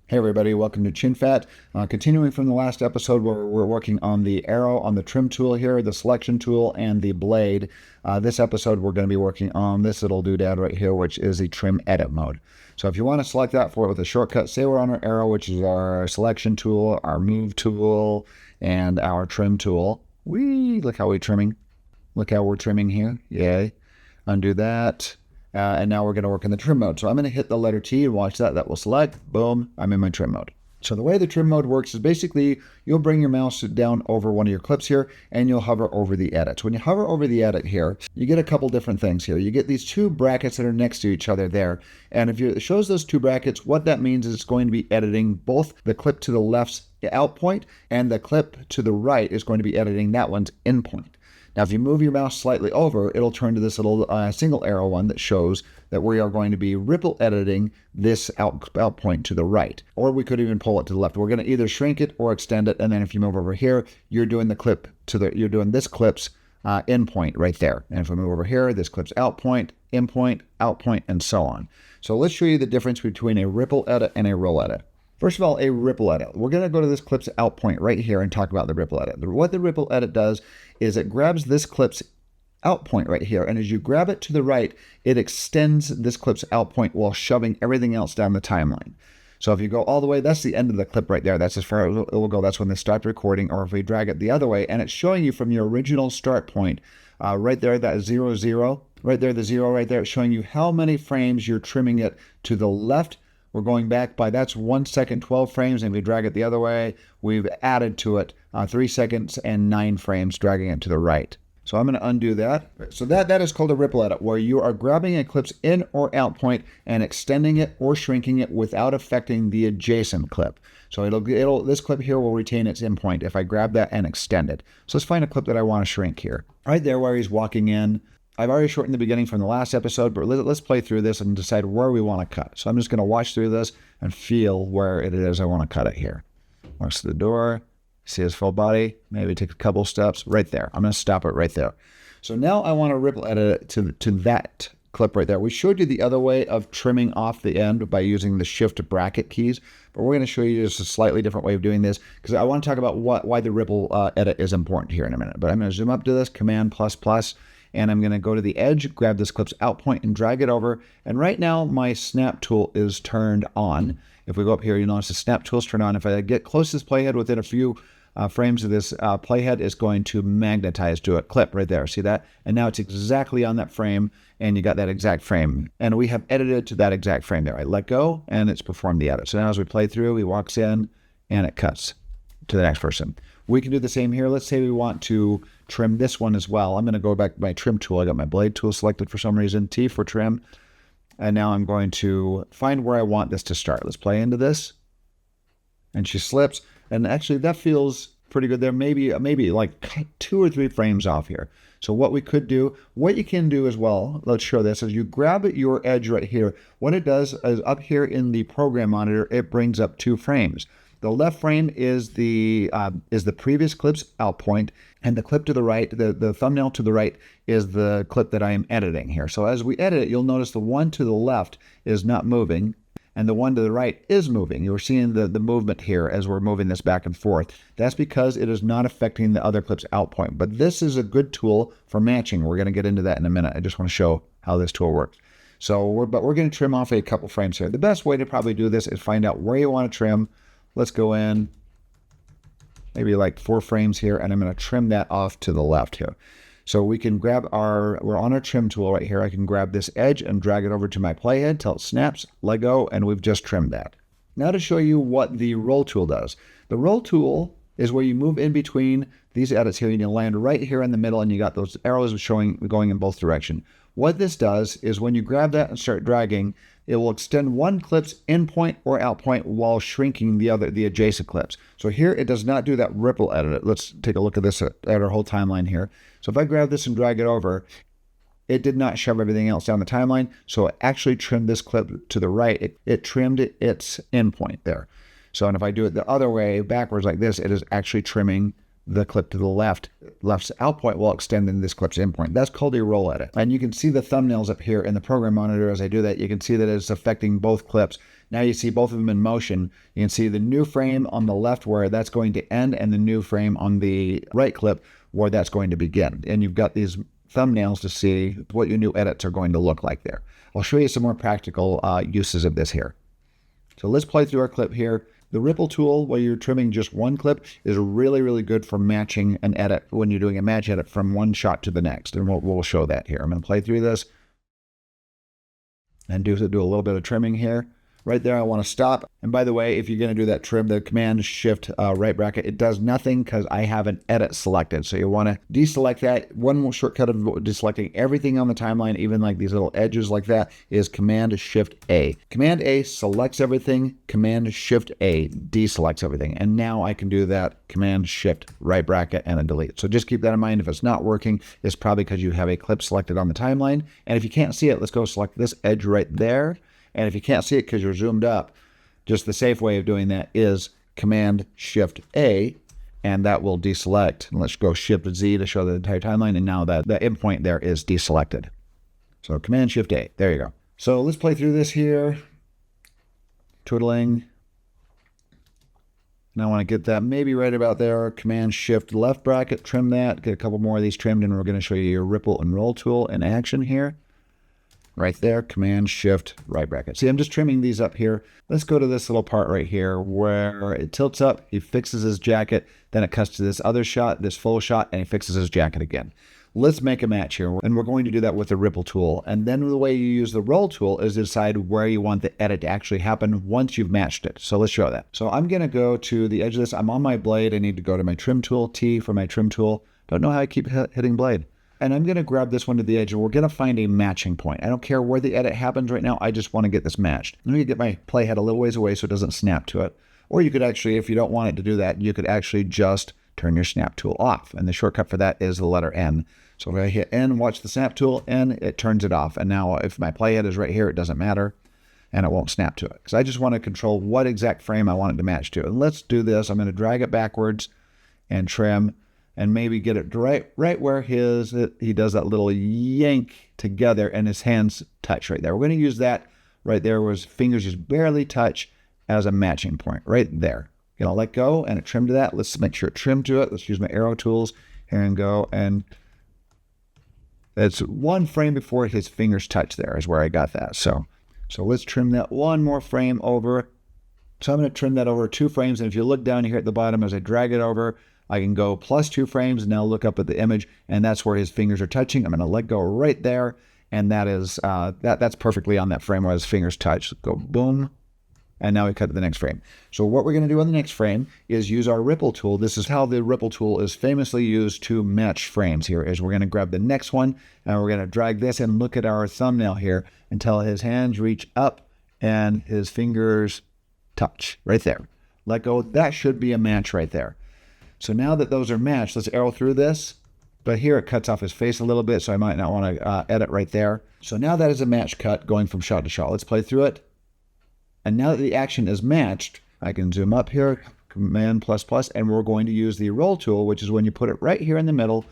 Hey everybody, welcome to Chin Fat. Continuing from the last episode where we're working on the arrow on the trim tool here, the selection tool, and the blade. This episode we're going to be working on this little doodad right here, which is the trim edit mode. So if you want to select that for it with a shortcut, say we're on our arrow, which is our selection tool, our move tool, and our trim tool. Look how we're trimming. Look how we're trimming here. Yay. Undo that. And now we're going to work in the trim mode. So I'm going to hit the letter T and watch that. That will select. Boom. I'm in my trim mode. So the way the trim mode works is basically you'll bring your mouse down over one of your clips here and you'll hover over the edit. When you hover over the edit here, you get a couple different things here. You get these two brackets that are next to each other there. And if it shows those two brackets, what that means is it's going to be editing both the clip to the left's out point and the clip to the right is going to be editing that one's in point. Now, if you move your mouse slightly over, it'll turn to this little single arrow one that shows that we are going to be ripple editing this out point to the right. Or we could even pull it to the left. We're going to either shrink it or extend it. And then if you move over here, you're doing this clip's in point right there. And if we move over here, this clip's out point, in point, and so on. So let's show you the difference between a ripple edit and a roll edit. First of all, a ripple edit. We're going to go to this clip's out point right here and talk about the ripple edit. What the ripple edit does is it grabs this clip's out point right here, and as you grab it to the right, it extends this clip's out point while shoving everything else down the timeline. So if you go all the way, that's the end of the clip right there. That's as far as it will go. That's when they stop recording. Or if we drag it the other way, and it's showing you from your original start point, right there, that 0, 0, right there, the 0 right there, it's showing you how many frames you're trimming it to the left. We're going back by, that's 1 second, 12 frames. And if we drag it the other way, we've added to it 3 seconds and 9 frames, dragging it to the right. So I'm going to undo that. So that is called a ripple edit, where you are grabbing a clip's in or out point and extending it or shrinking it without affecting the adjacent clip. So this clip here will retain its in point if I grab that and extend it. So let's find a clip that I want to shrink here. Right there where he's walking in. I've already shortened the beginning from the last episode, but let's play through this and decide where we want to cut. So I'm just going to watch through this and feel where it is I want to cut it here. Walks to the door, see his full body, maybe take a couple steps right there. I'm going to stop it right there. So now I want to ripple edit it to that clip right there. We showed you the other way of trimming off the end by using the shift bracket keys, but we're going to show you just a slightly different way of doing this because I want to talk about why the ripple edit is important here in a minute. But I'm going to zoom up to this, Command++, and I'm going to go to the edge, grab this clip's out point and drag it over. And right now my snap tool is turned on. If we go up here, you'll notice the snap tool is turned on. If I get close to this playhead within a few frames of this playhead, is going to magnetize to a clip right there. See that? And now it's exactly on that frame, and you got that exact frame. And we have edited to that exact frame there. I let go, and it's performed the edit. So now as we play through, he walks in, and it cuts to the next person. We can do the same here. Let's say we want to trim this one as well. I'm going to go back to my trim tool. I got my blade tool selected for some reason, T for trim. And now I'm going to find where I want this to start. Let's play into this. And she slips. And actually that feels pretty good there. Maybe like 2 or 3 frames off here. So what we could do, what you can do as well, let's show this, is you grab your edge right here. What it does is up here in the program monitor, it brings up 2 frames. The left frame is the previous clip's out point, and the clip to the right, the thumbnail to the right, is the clip that I am editing here. So as we edit it, you'll notice the one to the left is not moving, and the one to the right is moving. You're seeing the movement here as we're moving this back and forth. That's because it is not affecting the other clip's out point. But this is a good tool for matching. We're going to get into that in a minute. I just want to show how this tool works. So we're going to trim off a couple frames here. The best way to probably do this is find out where you want to trim. Let's go in, maybe like 4 frames here, and I'm going to trim that off to the left here. So we can grab we're on our trim tool right here. I can grab this edge and drag it over to my playhead till it snaps, let go, and we've just trimmed that. Now to show you what the roll tool does. The roll tool is where you move in between these edits here, and you land right here in the middle, and you got those arrows going in both directions. What this does is when you grab that and start dragging, it will extend one clip's in point or out point while shrinking the adjacent clips. So here it does not do that ripple edit. Let's take a look at this at our whole timeline here. So if I grab this and drag it over, it did not shove everything else down the timeline. So it actually trimmed this clip to the right. It trimmed its in point there. So and if I do it the other way, backwards like this, it is actually trimming the clip to the left's out point will extend into this clip's in point. That's called a roll edit. And you can see the thumbnails up here in the program monitor. As I do that, you can see that it's affecting both clips. Now you see both of them in motion. You can see the new frame on the left where that's going to end, and the new frame on the right clip where that's going to begin. And you've got these thumbnails to see what your new edits are going to look like there. I'll show you some more practical uses of this here. So let's play through our clip here. The ripple tool, while you're trimming just one clip, is really, really good for matching an edit when you're doing a match edit from one shot to the next. And we'll show that here. I'm going to play through this and do a little bit of trimming here. Right there, I want to stop. And by the way, if you're going to do that trim, the Command-Shift right bracket, it does nothing because I have an edit selected. So you want to deselect that. One more shortcut of deselecting everything on the timeline, even like these little edges like that, is Command-Shift-A. Command-A selects everything. Command-Shift-A deselects everything. And now I can do that Command-Shift right bracket and a delete. So just keep that in mind. If it's not working, it's probably because you have a clip selected on the timeline. And if you can't see it, let's go select this edge right there. And if you can't see it because you're zoomed up, just the safe way of doing that is Command-Shift-A, and that will deselect. And let's go Shift-Z to show the entire timeline, and now that the endpoint there is deselected. So Command-Shift-A, there you go. So let's play through this here. Twiddling. Now I want to get that maybe right about there. Command-Shift left bracket, trim that. Get a couple more of these trimmed, and we're going to show you your ripple and roll tool in action here. Right there, Command-Shift right bracket. See, I'm just trimming these up here. Let's go to this little part right here where it tilts up, he fixes his jacket, then it cuts to this other shot, this full shot, and he fixes his jacket again. Let's make a match here, and we're going to do that with the ripple tool. And then the way you use the roll tool is to decide where you want the edit to actually happen once you've matched it. So let's show that. So I'm going to go to the edge of this. I'm on my blade. I need to go to my trim tool, T for my trim tool. Don't know how I keep hitting blade. And I'm going to grab this one to the edge, and we're going to find a matching point. I don't care where the edit happens right now. I just want to get this matched. Let me get my playhead a little ways away so it doesn't snap to it. Or you could actually, if you don't want it to do that, you could actually just turn your snap tool off. And the shortcut for that is the letter N. So if I hit N, watch the snap tool, N, it turns it off. And now if my playhead is right here, it doesn't matter, and it won't snap to it. Because I just want to control what exact frame I want it to match to. And let's do this. I'm going to drag it backwards and trim, and maybe get it right where he does that little yank together and his hands touch right there. We're going to use that right there where his fingers just barely touch as a matching point right there. You know, let go and it trimmed to that. Let's make sure it trimmed to it. Let's use my arrow tools here and go. And it's one frame before his fingers touch there is where I got that. So let's trim that one more frame over. So I'm going to trim that over 2 frames. And if you look down here at the bottom as I drag it over, I can go plus 2 frames and now look up at the image, and that's where his fingers are touching. I'm going to let go right there, and that is that's perfectly on that frame where his fingers touch. Go boom, and now we cut to the next frame. So what we're going to do on the next frame is use our ripple tool. This is how the ripple tool is famously used to match frames here, is we're going to grab the next one, and we're going to drag this and look at our thumbnail here until his hands reach up and his fingers touch right there. Let go. That should be a match right there. So now that those are matched, let's arrow through this. But here it cuts off his face a little bit, so I might not want to edit right there. So now that is a match cut going from shot to shot. Let's play through it. And now that the action is matched, I can zoom up here, Command++, and we're going to use the roll tool, which is when you put it right here in the middle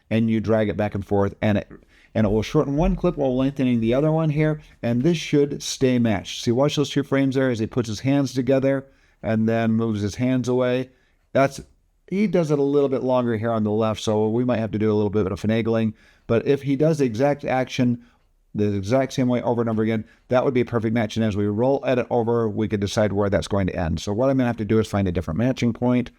and you drag it back and forth, and it will shorten one clip while lengthening the other one here, and this should stay matched. See, watch those 2 frames there as he puts his hands together and then moves his hands away. He does it a little bit longer here on the left, so we might have to do a little bit of finagling. But if he does the exact action the exact same way over and over again, that would be a perfect match. And as we roll edit over, we could decide where that's going to end. So what I'm going to have to do is find a different matching point.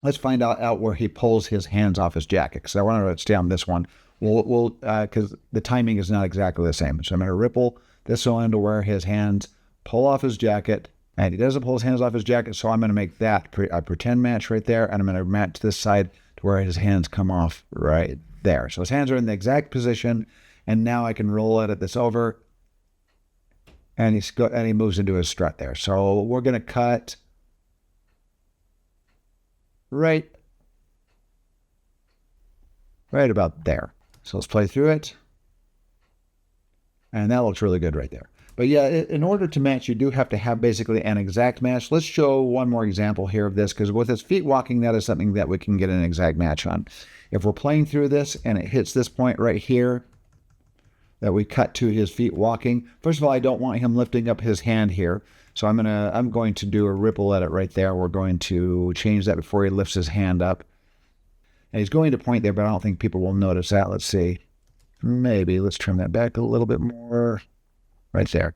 Let's find out where he pulls his hands off his jacket, because I want to stay on this one. Because the timing is not exactly the same. So I'm going to ripple this one to where his hands pull off his jacket. And he doesn't pull his hands off his jacket, so I'm going to make that a pretend match right there, and I'm going to match this side to where his hands come off right there. So his hands are in the exact position, and now I can roll edit this over, and he moves into his strut there. So we're going to cut right about there. So let's play through it, and that looks really good right there. But yeah, in order to match, you do have to have basically an exact match. Let's show one more example here of this, because with his feet walking, that is something that we can get an exact match on. If we're playing through this and it hits this point right here, that we cut to his feet walking. First of all, I don't want him lifting up his hand here. So I'm going to do a ripple edit right there. We're going to change that before he lifts his hand up. And he's going to point there, but I don't think people will notice that. Let's see. Maybe. Let's trim that back a little bit more. Right there.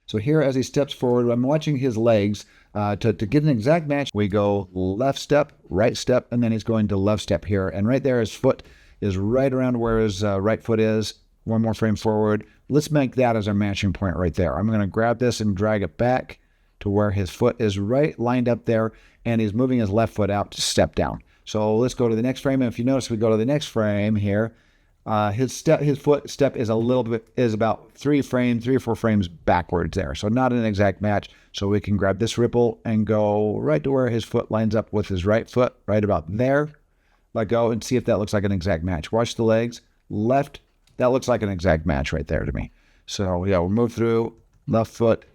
So here, as he steps forward, I'm watching his legs. To get an exact match, we go left step, right step, and then he's going to left step here. And right there, his foot is right around where his right foot is. One more frame forward. Let's make that as our matching point right there. I'm going to grab this and drag it back to where his foot is right lined up there, and he's moving his left foot out to step down. So let's go to the next frame. And if you notice, we go to the next frame here. His foot step is about 3 or 4 frames backwards there. So not an exact match. So we can grab this ripple and go right to where his foot lines up with his right foot, right about there. Let go and see if that looks like an exact match. Watch the legs. Left, that looks like an exact match right there to me. So yeah, we'll move through left foot.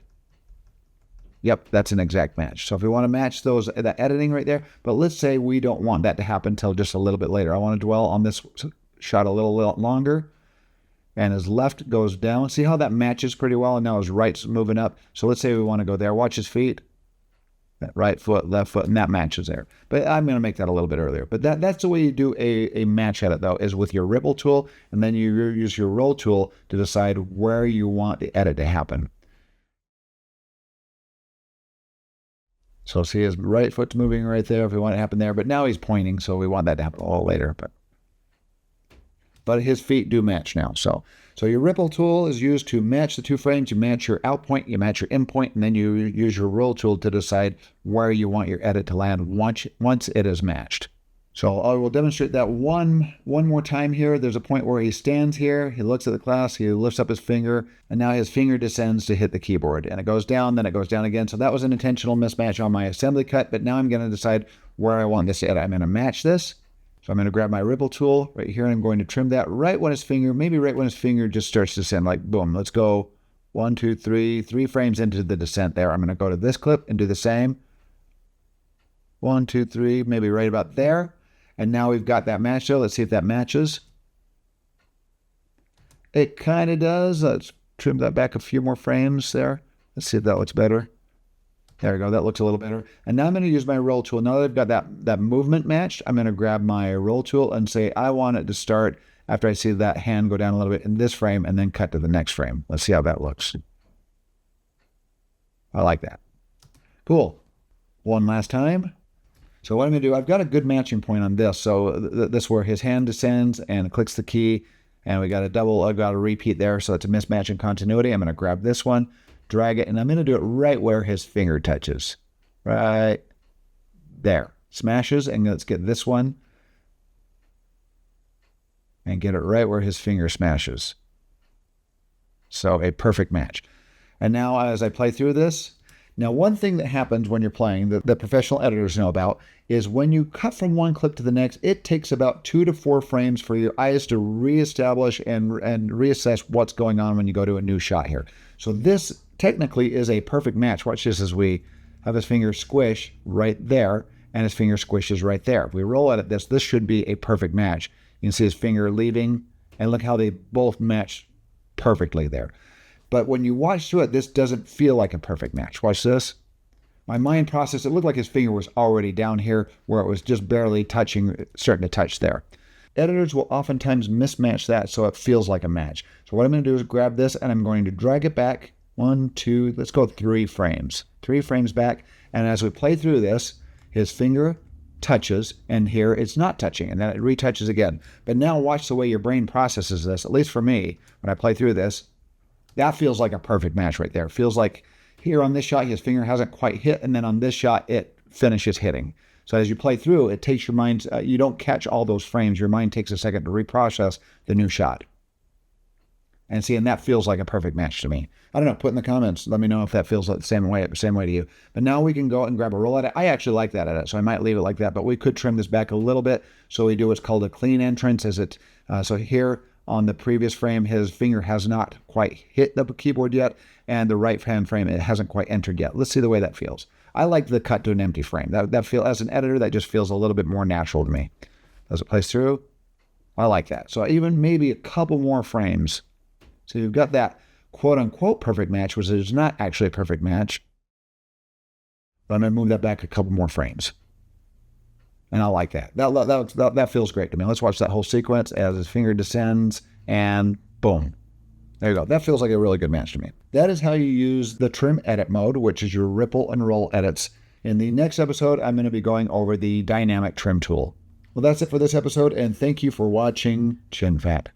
Yep, that's an exact match. So if we want to match that editing right there, but let's say we don't want that to happen until just a little bit later. I want to dwell on this shot a little longer, and his left goes down. See how that matches pretty well, and now his right's moving up. So let's say we want to go there. Watch his feet. That right foot, left foot, and that matches there. But I'm going to make that a little bit earlier. But that's the way you do a match edit, though, is with your ripple tool, and then you use your roll tool to decide where you want the edit to happen. So see his right foot's moving right there if we want it to happen there. But now he's pointing, so we want that to happen a little later. But his feet do match now. So your ripple tool is used to match the 2 frames. You match your out point, you match your in point, and then you use your roll tool to decide where you want your edit to land once it is matched. So I will demonstrate that one more time here. There's a point where he stands here, he looks at the class, he lifts up his finger, and now his finger descends to hit the keyboard. And it goes down, then it goes down again. So that was an intentional mismatch on my assembly cut, but now I'm going to decide where I want this to edit. I'm going to match this. So I'm going to grab my ripple tool right here, and I'm going to trim that right when his finger just starts to descend, like boom. Let's go 1, 2, 3 frames into the descent there. I'm going to go to this clip and do the same. 1, 2, 3, maybe right about there. And now we've got that match there. Let's see if that matches. It kind of does. Let's trim that back a few more frames there. Let's see if that looks better. There we go. That looks a little better. And now I'm going to use my roll tool. Now that I've got that movement matched, I'm going to grab my roll tool and say I want it to start after I see that hand go down a little bit in this frame and then cut to the next frame. Let's see how that looks. I like that. Cool. One last time. So what I'm going to do, I've got a good matching point on this. So this where his hand descends and clicks the key, and I've got a repeat there. So it's a mismatch in continuity. I'm going to grab this one, drag it, and I'm going to do it right where his finger touches. Right there. Smashes, and let's get this one and get it right where his finger smashes. So a perfect match. And now as I play through this, now one thing that happens when you're playing that professional editors know about is when you cut from one clip to the next, it takes about 2 to 4 frames for your eyes to reestablish and reassess what's going on when you go to a new shot here. So this technically is a perfect match. Watch this as we have his finger squish right there, and his finger squishes right there. If we roll edit this should be a perfect match. You can see his finger leaving, and look how they both match perfectly there. But when you watch through it, this doesn't feel like a perfect match. Watch this. My mind process, it looked like his finger was already down here where it was just barely touching, starting to touch there. Editors will oftentimes mismatch that so it feels like a match. So what I'm going to do is grab this and I'm going to drag it back 1, 2, let's go 3 frames. 3 frames back. And as we play through this, his finger touches, and here it's not touching, and then it retouches again. But now watch the way your brain processes this, at least for me, when I play through this. That feels like a perfect match right there. It feels like here on this shot, his finger hasn't quite hit, and then on this shot, it finishes hitting. So as you play through, it takes your mind, you don't catch all those frames. Your mind takes a second to reprocess the new shot. And see, and that feels like a perfect match to me. I don't know, put in the comments. Let me know if that feels like the same way to you. But now we can go and grab a roll edit. I actually like that edit, so I might leave it like that. But we could trim this back a little bit. So we do what's called a clean entrance. So here, On the previous frame, his finger has not quite hit the keyboard yet, and the right hand frame, it hasn't quite entered yet. Let's see the way that feels. I like the cut to an empty frame. That feel, as an editor, that just feels a little bit more natural to me. Does it place through? I like that. So even maybe a couple more frames. So you've got that quote-unquote perfect match, which is not actually a perfect match. But I'm going to move that back a couple more frames. And I like that. That feels great to me. Let's watch that whole sequence as his finger descends, and boom. There you go. That feels like a really good match to me. That is how you use the trim edit mode, which is your ripple and roll edits. In the next episode, I'm going to be going over the dynamic trim tool. Well, that's it for this episode, and thank you for watching Chin Fat.